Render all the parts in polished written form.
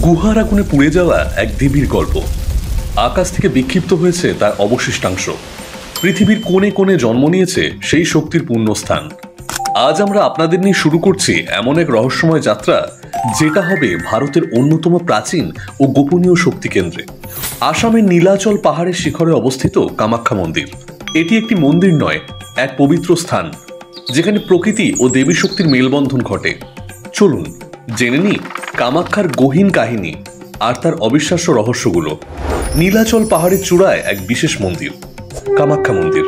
গুহার আগুনে পুড়ে যাওয়া এক দেবীর গল্প। আকাশ থেকে বিক্ষিপ্ত হয়েছে তার অবশিষ্টাংশ। পৃথিবীর কোণে কোণে জন্ম নিয়েছে সেই শক্তির পুণ্যস্থান। আজ আমরা আপনাদের নিয়ে শুরু করছি এমন এক রহস্যময় যাত্রা, যেটা হবে ভারতের অন্যতম প্রাচীন ও গোপনীয় শক্তি কেন্দ্রে। আসামের নীলাচল পাহাড়ের শিখরে অবস্থিত কামাখ্যা মন্দির। এটি একটি মন্দির নয়, এক পবিত্র স্থান, যেখানে প্রকৃতি ও দেবী শক্তির মেলবন্ধন ঘটে। চলুন জেনে নিই কামাখ্যার গহীন কাহিনী আর তার অবিশ্বাস্য রহস্যগুলো। নীলাচল পাহাড়ের চূড়ায় এক বিশেষ মন্দির, কামাখ্যা মন্দির।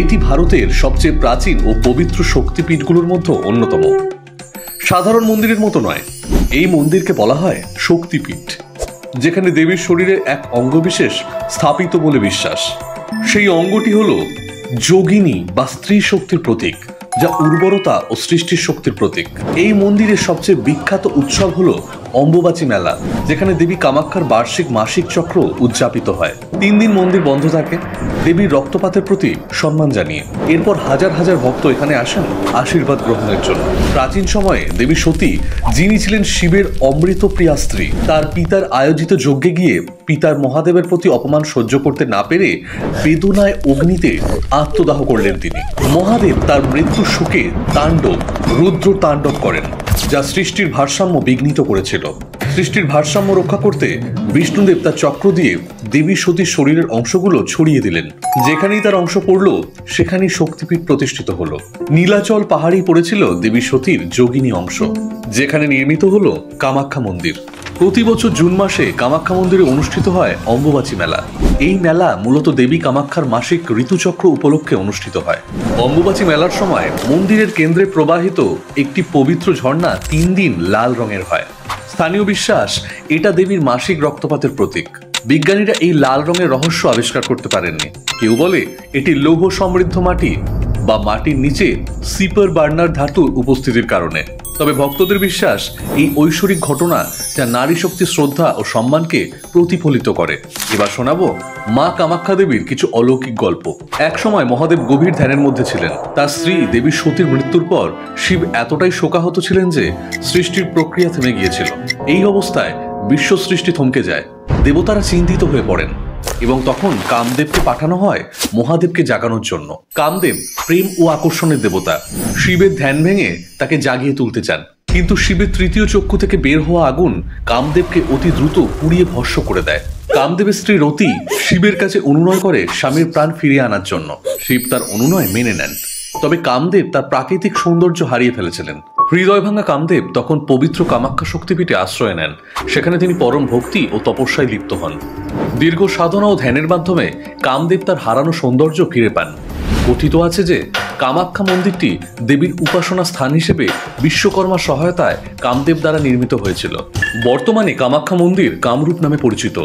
এটি ভারতের সবচেয়ে প্রাচীন ও পবিত্র শক্তিপীঠগুলোর মধ্যে অন্যতম। সাধারণ মন্দিরের মতো নয়, এই মন্দিরকে বলা হয় শক্তিপীঠ, যেখানে দেবীর শরীরের এক অঙ্গবিশেষ স্থাপিত বলে বিশ্বাস। সেই অঙ্গটি হল যোগিনী বা স্ত্রী শক্তির প্রতীক, যা উর্বরতা ও সৃষ্টির শক্তির প্রতীক। এই মন্দিরের সবচেয়ে বিখ্যাত উৎসব হলো অম্বুবাচী মেলা, যেখানে দেবী কামাখ্যার বার্ষিক মাসিক চক্র উদযাপিত হয়। 3 দিন মন্দির বন্ধ থাকে, দেবীর রক্তপাতের প্রতি সম্মান জানিয়ে। এরপর হাজার হাজার ভক্ত এখানে আসেন আশীর্বাদ গ্রহণের জন্য। প্রাচীন সময়ে দেবী সতী, যিনি ছিলেন শিবের অমৃত প্রিয়া স্ত্রী, তার পিতার আয়োজিত যজ্ঞে গিয়ে পিতার মহাদেবের প্রতি অপমান সহ্য করতে না পেরে বেদনায় অগ্নিতে আত্মদাহ করলেন তিনি। মহাদেব তার মৃত্যু শোকে তাণ্ডব, রুদ্র তাণ্ডব করেন, যা সৃষ্টির ভারসাম্য বিঘ্নিত করেছিল। সৃষ্টির ভারসাম্য রক্ষা করতে বিষ্ণুদেব তার চক্র দিয়ে দেবী সতীর শরীরের অংশগুলো ছড়িয়ে দিলেন। যেখানেই তার অংশ পড়ল, সেখানেই শক্তিপীঠ প্রতিষ্ঠিত হলো। নীলাচল পাহাড়েই পড়েছিল দেবী সতীর যোগিনী অংশ, যেখানে নির্মিত হলো কামাখ্যা মন্দির। প্রতি বছর জুন মাসে কামাখ্যা মন্দিরে অনুষ্ঠিত হয় অম্বুবাচী মেলা। এই মেলা মূলত দেবী কামাখ্যার মাসিক ঋতুচক্র উপলক্ষে অনুষ্ঠিত হয়। অম্বুবাচী মেলার সময় মন্দিরের কেন্দ্রে প্রবাহিত একটি পবিত্র ঝর্ণা 3 দিন লাল রঙের হয়। স্থানীয় বিশ্বাস, এটা দেবীর মাসিক রক্তপাতের প্রতীক। বিজ্ঞানীরা এই লাল রঙের রহস্য আবিষ্কার করতে পারেননি। কেউ বলে এটি লৌহ সমৃদ্ধ মাটি বা মাটির নিচে সিপার বার্নার ধাতুর উপস্থিতির কারণে। তবে ভক্তদের বিশ্বাস, এই ঐশ্বরিক ঘটনা যা নারী শক্তির শ্রদ্ধা ও সম্মানকে প্রতিফলিত করে। এবার শোনাবো মা কামাখ্যা দেবীর কিছু অলৌকিক গল্প। এক সময় মহাদেব গভীর ধ্যানের মধ্যে ছিলেন। তার স্ত্রী দেবী সতীর মৃত্যুর পর শিব এতটাই শোকাহত ছিলেন যে সৃষ্টির প্রক্রিয়া থেমে গিয়েছিল। এই অবস্থায় বিশ্ব সৃষ্টি থমকে যায়। দেবতারা চিন্তিত হয়ে পড়েন এবং তখন কামদেবকে পাঠানো হয় মহাদেবকে জাগানোর জন্য। কামদেব প্রেম ও আকর্ষণের দেবতা। শিবের ধ্যান ভেঙে তাকে জাগিয়ে তুলতে চান, কিন্তু শিবের তৃতীয় চক্ষু থেকে বের হওয়া আগুন কামদেবকে অতি দ্রুত পুড়িয়ে ভস্ম করে দেয়। কামদেবের স্ত্রী রতি শিবের কাছে অনুনয় করে স্বামীর প্রাণ ফিরিয়ে আনার জন্য। শিব তার অনুনয় মেনে নেন, তবে কামদেব তার প্রাকৃতিক সৌন্দর্য হারিয়ে ফেলেছিলেন। হৃদয় ভাঙা কামদেব তখন পবিত্র কামাখ্যা শক্তিপীঠে আশ্রয় নেন। সেখানে তিনি পরম ভক্তি ও তপস্যায় লিপ্ত হন। দীর্ঘ সাধনা ও ধ্যানের মাধ্যমে কামদেব তার হারানো সৌন্দর্য ফিরে পান। কথিত আছে যে কামাখ্যা মন্দিরটি দেবীর উপাসনা স্থান হিসেবে বিশ্বকর্মার সহায়তায় কামদেব দ্বারা নির্মিত হয়েছিল। বর্তমানে কামাখ্যা মন্দির কামরূপ নামে পরিচিত,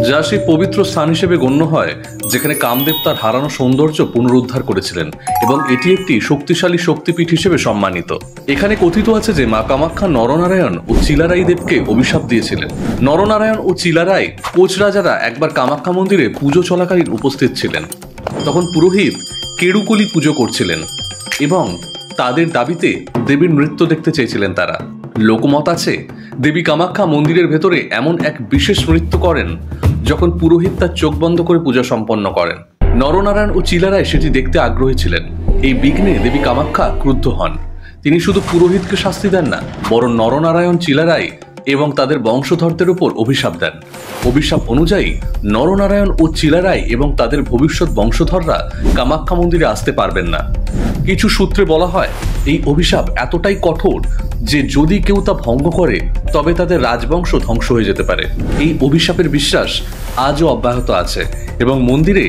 যা সেই পবিত্র স্থান হিসেবে গণ্য হয় যেখানে কামদেব তার হারানো সৌন্দর্য পুনরুদ্ধার করেছিলেন, এবং এটি একটি শক্তিশালী শক্তিপীঠ হিসেবে সম্মানিত। এখানে কথিত আছে যে মা কামাখ্যা নরনারায়ণ ও চিলারাই দেবকে অভিশাপ দিয়েছিলেন। নরনারায়ণ ও চিলারাই কোচ রাজারা একবার কামাখ্যা মন্দিরে পুজো চলাকালীন উপস্থিত ছিলেন। তখন পুরোহিত কেড়ুকলি পুজো করছিলেন এবং তাদের দাবিতে দেবীর নৃত্য দেখতে চেয়েছিলেন তারা। লোকমত আছে দেবী কামাখ্যা মন্দিরের ভেতরে এমন এক বিশেষ নৃত্য করেন যখন পুরোহিত তার চোখ বন্ধ করে পূজা সম্পন্ন করেন। নরনারায়ণ ও চিলারাই সেটি দেখতে আগ্রহী ছিলেন। এই বিঘ্নে দেবী কামাখ্যা ক্রুদ্ধ হন। তিনি শুধু পুরোহিতকে শাস্তি দেন না, বরং নরনারায়ণ, চিলারাই এবং তাদের বংশধরদের উপর অভিশাপ দেন। অভিশাপ অনুযায়ী নরনারায়ণ ও চিলারাই এবং তাদের ভবিষ্যৎ বংশধররা কামাখ্যা মন্দিরে আসতে পারবেন না। কিছু সূত্রে বলা হয় এই অভিশাপ এতটাই কঠোর যে যদি কেউ তা ভঙ্গ করে তবে তাদের রাজবংশ ধ্বংস হয়ে যেতে পারে। এই অভিশাপের বিশ্বাস আজও অব্যাহত আছে এবং মন্দিরে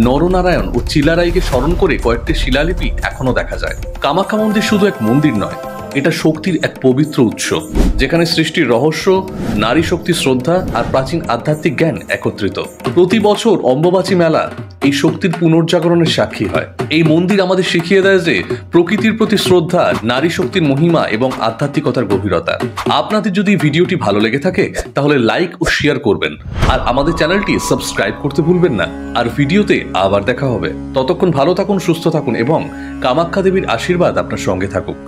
নরনারায়ণ ও চিলারাইকে স্মরণ করে কয়েকটি শিলালিপি এখনো দেখা যায়। কামাখ্যা মন্দির শুধু এক মন্দির নয়, এটা শক্তির এক পবিত্র উৎস, যেখানে সৃষ্টির রহস্য, নারী শক্তির শ্রদ্ধা আর প্রাচীন আধ্যাত্মিক জ্ঞান একত্রিত। প্রতি বছর অম্বুবাচী মেলা এই শক্তির পুনর্জাগরণের সাক্ষী হয়। এই মন্দির আমাদের শিখিয়ে দেয় যে প্রকৃতির প্রতি শ্রদ্ধা, নারী শক্তির মহিমা এবং আধ্যাত্মিকতার গভীরতা। আপনাদের যদি ভিডিওটি ভালো লেগে থাকে তাহলে লাইক ও শেয়ার করবেন, আর আমাদের চ্যানেলটি সাবস্ক্রাইব করতে ভুলবেন না। আর ভিডিওতে আবার দেখা হবে। ততক্ষণ ভালো থাকুন, সুস্থ থাকুন এবং কামাখ্যা দেবীর আশীর্বাদ আপনার সঙ্গে থাকুক।